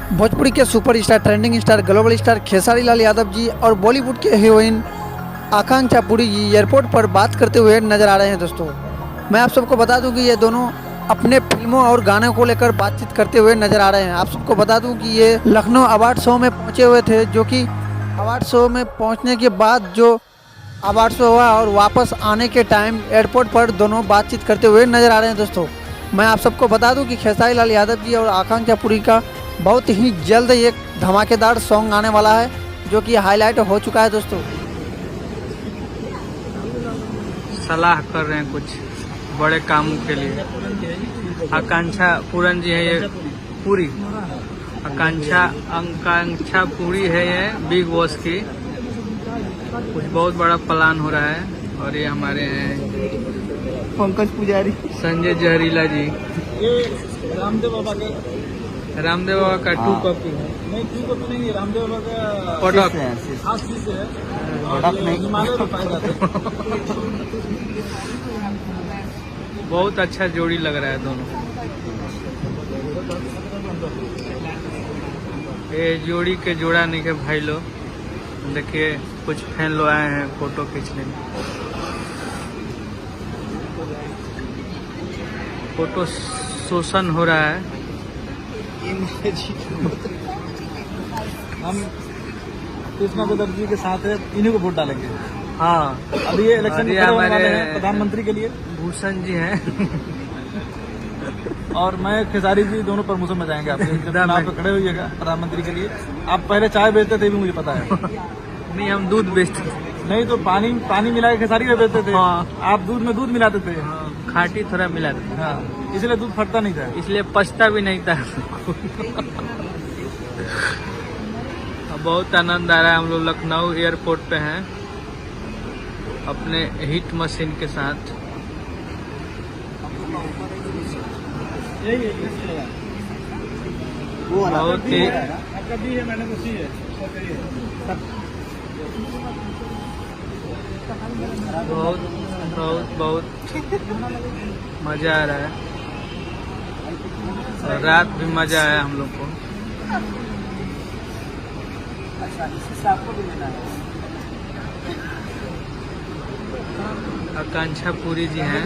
भोजपुरी के superstar trending star global star Khesari Lal Yadav ji और Bollywood के हीरोइन आकांक्षा पुरी जी एयरपोर्ट पर बात करते हुए नजर आ रहे हैं। दोस्तों मैं आप सबको बता दूं कि ये दोनों अपने फिल्मों और गानों को लेकर बातचीत करते हुए नजर आ रहे हैं। आप सबको बता दूं कि ये लखनऊ अवार्ड शो में पहुंचे हुए थे, जो कि अवार्ड शो में पहुंचने के बाद जो अवार्ड शो हुआ और वापस आने के टाइम एयरपोर्ट पर दोनों बातचीत करते हुए नजर आ रहे हैं। दोस्तों मैं आप सबको बता दूं कि खेसारी लाल यादव जी और आकांक्षा पुरी का बहुत ही जल्द एक धमाकेदार सॉन्ग आने वाला है, जो कि हाईलाइट हो चुका है। दोस्तों सलाह कर रहे हैं कुछ बड़े कामों के लिए। आकांक्षा पूरन जी है ये पूरी, आकांक्षा पूरी है ये बिग बॉस की। कुछ बहुत बड़ा प्लान हो रहा है और ये हमारे हैं पंकज पुजारी, संजय जहरीला जी। ये रामदेव बाबा का रामदेव बाबा का 2 कॉपी नहीं, 2 कॉपी नहीं, रामदेव बाबा का प्रोडक्ट आशीष है प्रोडक्ट नहीं, हिमालय में पाए जाते हैं। बहुत अच्छा जोड़ी लग रहा है दोनों। ये जोड़ी के जोड़ा नहीं के भाई लोग। देखिए कुछ फैन लोग आए हैं फोटो खींचने में। फोटो शोषण हो रहा है। हम कृष्णा गोदर जी के साथ है, इन्हीं को वोट डालेंगे। हाँ, अभी ये इलेक्शन और ये खड़े होने हमारे वाले हैं प्रधानमंत्री के लिए, भूषण जी हैं। और मैं खेसारी जी दोनों प्रमोशन में जाएंगे। आप चुनाव पे खड़े होइएगा प्रधानमंत्री के लिए। आप पहले चाय बेचते थे भी मुझे पता है। नहीं, हम दूध बेचते थे। नहीं तो पानी मिला के खेसारी में बेचते थे। हाँ। आप दूध में दूध मिलाते थे। हाँ, खाटी थोड़ा मिला था, हाँ, इसलिए दूध फटता नहीं था। इसलिए पछता भी नहीं था। बहुत आनंद आ रहा है। हम लोग लखनऊ एयरपोर्ट पे हैं अपने हिट मशीन के साथ। बहुत ही मैंने उसी है बहुत बहुत बहुत मजा आ रहा है और रात भी मजा आया हम लोग को। आकांक्षा पुरी जी हैं